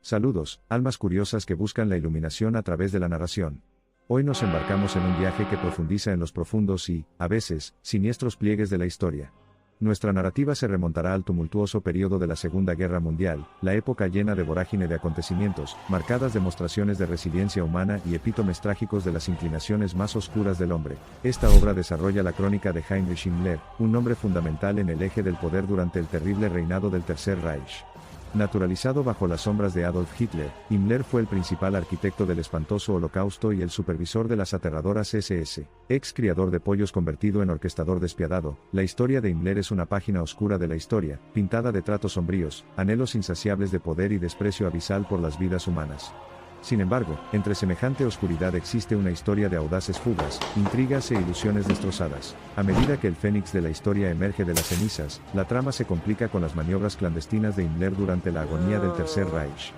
Saludos, almas curiosas que buscan la iluminación a través de la narración. Hoy nos embarcamos en un viaje que profundiza en los profundos y, a veces, siniestros pliegues de la historia. Nuestra narrativa se remontará al tumultuoso período de la Segunda Guerra Mundial, la época llena de vorágine de acontecimientos, marcadas demostraciones de resiliencia humana y epítomes trágicos de las inclinaciones más oscuras del hombre. Esta obra desarrolla la crónica de Heinrich Himmler, un hombre fundamental en el eje del poder durante el terrible reinado del Tercer Reich. Naturalizado bajo las sombras de Adolf Hitler, Himmler fue el principal arquitecto del espantoso Holocausto y el supervisor de las aterradoras SS. Ex criador de pollos convertido en orquestador despiadado, la historia de Himmler es una página oscura de la historia, pintada de tratos sombríos, anhelos insaciables de poder y desprecio abisal por las vidas humanas. Sin embargo, entre semejante oscuridad existe una historia de audaces fugas, intrigas e ilusiones destrozadas. A medida que el fénix de la historia emerge de las cenizas, la trama se complica con las maniobras clandestinas de Himmler durante la agonía del Tercer Reich.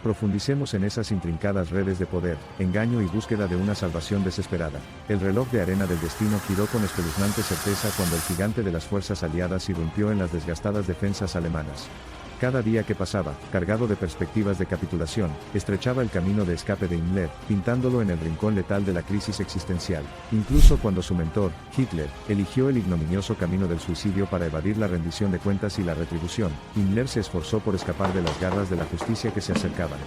Profundicemos en esas intrincadas redes de poder, engaño y búsqueda de una salvación desesperada. El reloj de arena del destino giró con espeluznante certeza cuando el gigante de las fuerzas aliadas irrumpió en las desgastadas defensas alemanas. Cada día que pasaba, cargado de perspectivas de capitulación, estrechaba el camino de escape de Himmler, pintándolo en el rincón letal de la crisis existencial. Incluso cuando su mentor, Hitler, eligió el ignominioso camino del suicidio para evadir la rendición de cuentas y la retribución, Himmler se esforzó por escapar de las garras de la justicia que se acercaban.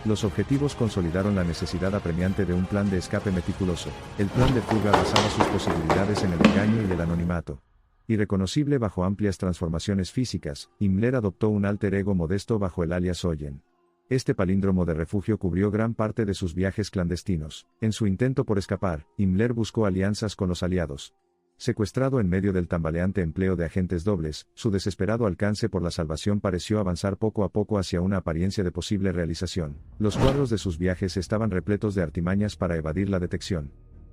Los objetivos consolidaron la necesidad apremiante de un plan de escape meticuloso. El plan de fuga basaba sus posibilidades en el engaño y el anonimato. Irreconocible bajo amplias transformaciones físicas, Himmler adoptó un alter ego modesto bajo el alias Eugen. Este palíndromo de refugio cubrió gran parte de sus viajes clandestinos. En su intento por escapar, Himmler buscó alianzas con los aliados. Secuestrado en medio del tambaleante empleo de agentes dobles, su desesperado alcance por la salvación pareció avanzar poco a poco hacia una apariencia de posible realización. Los cuadros de sus viajes estaban repletos de artimañas para evadir la detección.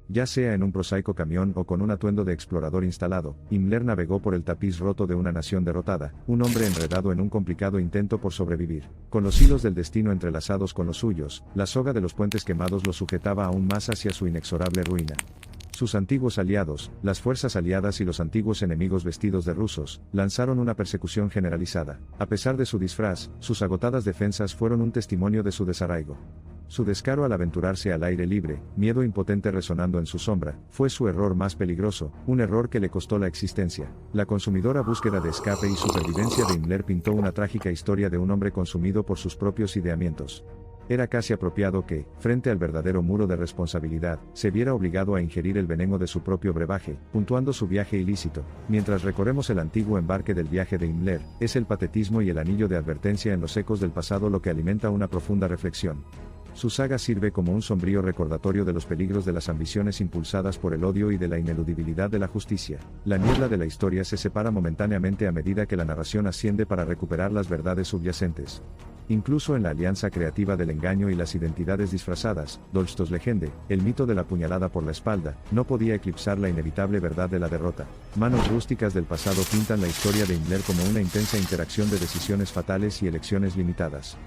Ya sea en un prosaico camión o con un atuendo de explorador instalado, Himmler navegó por el tapiz roto de una nación derrotada, un hombre enredado en un complicado intento por sobrevivir. Con los hilos del destino entrelazados con los suyos, la soga de los puentes quemados lo sujetaba aún más hacia su inexorable ruina. Sus antiguos aliados, las fuerzas aliadas y los antiguos enemigos vestidos de rusos, lanzaron una persecución generalizada. A pesar de su disfraz, sus agotadas defensas fueron un testimonio de su desarraigo. Su descaro al aventurarse al aire libre, miedo impotente resonando en su sombra, fue su error más peligroso, un error que le costó la existencia. La consumidora búsqueda de escape y supervivencia de Himmler pintó una trágica historia de un hombre consumido por sus propios ideamientos. Era casi apropiado que, frente al verdadero muro de responsabilidad, se viera obligado a ingerir el veneno de su propio brebaje, puntuando su viaje ilícito. Mientras recorremos el antiguo embarque del viaje de Himmler, es el patetismo y el anillo de advertencia en los ecos del pasado lo que alimenta una profunda reflexión. Su saga sirve como un sombrío recordatorio de los peligros de las ambiciones impulsadas por el odio y de la ineludibilidad de la justicia. La niebla de la historia se separa momentáneamente a medida que la narración asciende para recuperar las verdades subyacentes. Incluso en la alianza creativa del engaño y las identidades disfrazadas, Dolchstoß Legende, el mito de la puñalada por la espalda, no podía eclipsar la inevitable verdad de la derrota. Manos rústicas del pasado pintan la historia de Himmler como una intensa interacción de decisiones fatales y elecciones limitadas.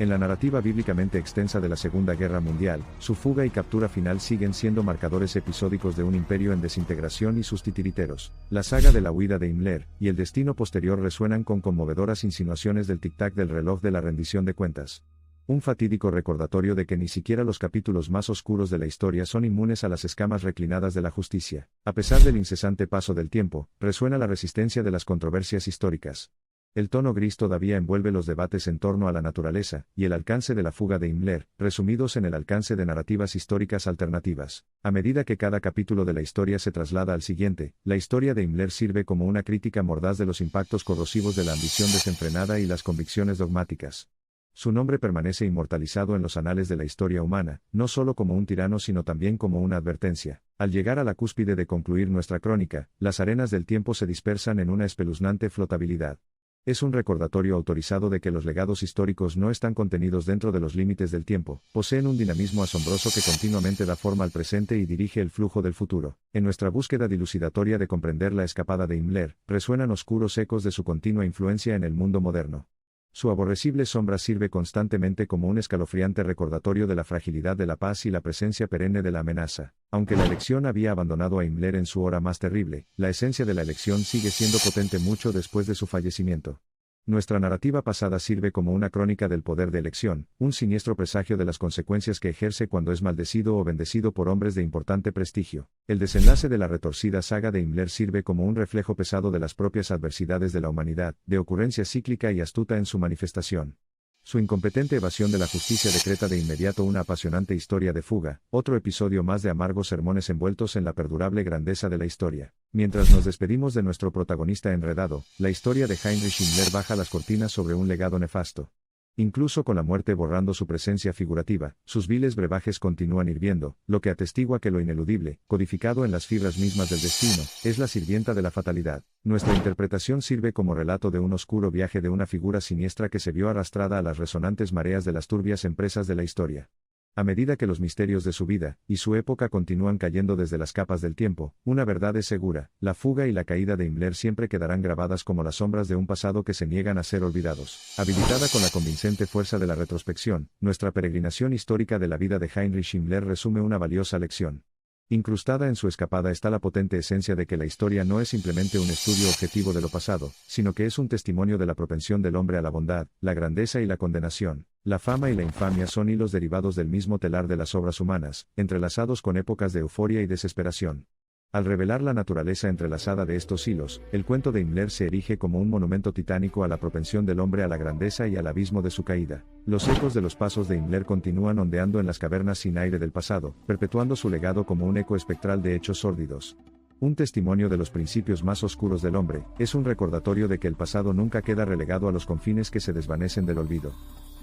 En la narrativa bíblicamente extensa de la Segunda Guerra Mundial, su fuga y captura final siguen siendo marcadores episódicos de un imperio en desintegración y sus titiriteros. La saga de la huida de Himmler y el destino posterior resuenan con conmovedoras insinuaciones del tic-tac del reloj de la rendición de cuentas. Un fatídico recordatorio de que ni siquiera los capítulos más oscuros de la historia son inmunes a las escamas reclinadas de la justicia. A pesar del incesante paso del tiempo, resuena la resistencia de las controversias históricas. El tono gris todavía envuelve los debates en torno a la naturaleza y el alcance de la fuga de Himmler, resumidos en el alcance de narrativas históricas alternativas. A medida que cada capítulo de la historia se traslada al siguiente, la historia de Himmler sirve como una crítica mordaz de los impactos corrosivos de la ambición desenfrenada y las convicciones dogmáticas. Su nombre permanece inmortalizado en los anales de la historia humana, no solo como un tirano sino también como una advertencia. Al llegar a la cúspide de concluir nuestra crónica, las arenas del tiempo se dispersan en una espeluznante flotabilidad. Es un recordatorio autorizado de que los legados históricos no están contenidos dentro de los límites del tiempo, poseen un dinamismo asombroso que continuamente da forma al presente y dirige el flujo del futuro. En nuestra búsqueda dilucidatoria de comprender la escapada de Himmler, resuenan oscuros ecos de su continua influencia en el mundo moderno. Su aborrecible sombra sirve constantemente como un escalofriante recordatorio de la fragilidad de la paz y la presencia perenne de la amenaza. Aunque la elección había abandonado a Himmler en su hora más terrible, la esencia de la elección sigue siendo potente mucho después de su fallecimiento. Nuestra narrativa pasada sirve como una crónica del poder de elección, un siniestro presagio de las consecuencias que ejerce cuando es maldecido o bendecido por hombres de importante prestigio. El desenlace de la retorcida saga de Himmler sirve como un reflejo pesado de las propias adversidades de la humanidad, de ocurrencia cíclica y astuta en su manifestación. Su incompetente evasión de la justicia decreta de inmediato una apasionante historia de fuga, otro episodio más de amargos sermones envueltos en la perdurable grandeza de la historia. Mientras nos despedimos de nuestro protagonista enredado, la historia de Heinrich Himmler baja las cortinas sobre un legado nefasto. Incluso con la muerte borrando su presencia figurativa, sus viles brebajes continúan hirviendo, lo que atestigua que lo ineludible, codificado en las fibras mismas del destino, es la sirvienta de la fatalidad. Nuestra interpretación sirve como relato de un oscuro viaje de una figura siniestra que se vio arrastrada a las resonantes mareas de las turbias empresas de la historia. A medida que los misterios de su vida y su época continúan cayendo desde las capas del tiempo, una verdad es segura: la fuga y la caída de Himmler siempre quedarán grabadas como las sombras de un pasado que se niegan a ser olvidados. Habilitada con la convincente fuerza de la retrospección, nuestra peregrinación histórica de la vida de Heinrich Himmler resume una valiosa lección. Incrustada en su escapada está la potente esencia de que la historia no es simplemente un estudio objetivo de lo pasado, sino que es un testimonio de la propensión del hombre a la bondad, la grandeza y la condenación. La fama y la infamia son hilos derivados del mismo telar de las obras humanas, entrelazados con épocas de euforia y desesperación. Al revelar la naturaleza entrelazada de estos hilos, el cuento de Himmler se erige como un monumento titánico a la propensión del hombre a la grandeza y al abismo de su caída. Los ecos de los pasos de Himmler continúan ondeando en las cavernas sin aire del pasado, perpetuando su legado como un eco espectral de hechos sórdidos. Un testimonio de los principios más oscuros del hombre, es un recordatorio de que el pasado nunca queda relegado a los confines que se desvanecen del olvido.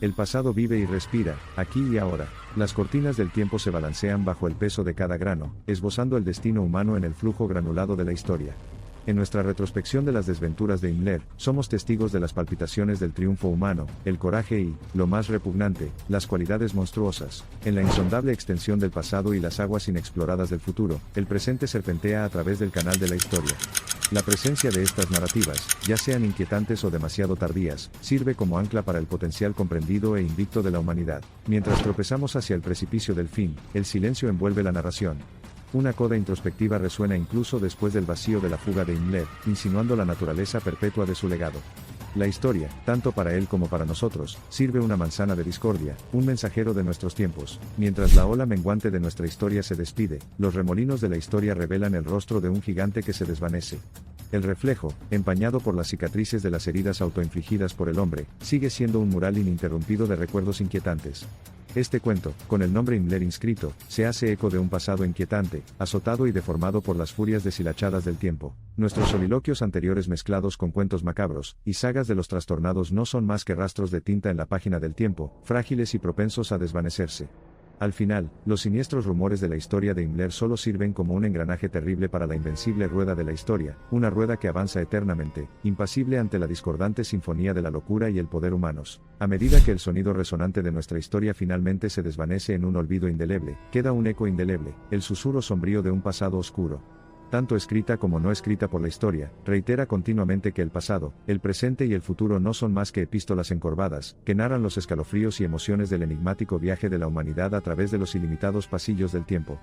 El pasado vive y respira, aquí y ahora. Las cortinas del tiempo se balancean bajo el peso de cada grano, esbozando el destino humano en el flujo granulado de la historia. En nuestra retrospección de las desventuras de Himmler, somos testigos de las palpitaciones del triunfo humano, el coraje y, lo más repugnante, las cualidades monstruosas. En la insondable extensión del pasado y las aguas inexploradas del futuro, el presente serpentea a través del canal de la historia. La presencia de estas narrativas, ya sean inquietantes o demasiado tardías, sirve como ancla para el potencial comprendido e invicto de la humanidad. Mientras tropezamos hacia el precipicio del fin, el silencio envuelve la narración. Una coda introspectiva resuena incluso después del vacío de la fuga de Himmler, insinuando la naturaleza perpetua de su legado. La historia, tanto para él como para nosotros, sirve una manzana de discordia, un mensajero de nuestros tiempos. Mientras la ola menguante de nuestra historia se despide, los remolinos de la historia revelan el rostro de un gigante que se desvanece. El reflejo, empañado por las cicatrices de las heridas autoinfligidas por el hombre, sigue siendo un mural ininterrumpido de recuerdos inquietantes. Este cuento, con el nombre Himmler inscrito, se hace eco de un pasado inquietante, azotado y deformado por las furias deshilachadas del tiempo. Nuestros soliloquios anteriores mezclados con cuentos macabros y sagas de los trastornados no son más que rastros de tinta en la página del tiempo, frágiles y propensos a desvanecerse. Al final, los siniestros rumores de la historia de Himmler solo sirven como un engranaje terrible para la invencible rueda de la historia, una rueda que avanza eternamente, impasible ante la discordante sinfonía de la locura y el poder humanos. A medida que el sonido resonante de nuestra historia finalmente se desvanece en un olvido indeleble, queda un eco indeleble, el susurro sombrío de un pasado oscuro. Tanto escrita como no escrita por la historia, reitera continuamente que el pasado, el presente y el futuro no son más que epístolas encorvadas, que narran los escalofríos y emociones del enigmático viaje de la humanidad a través de los ilimitados pasillos del tiempo.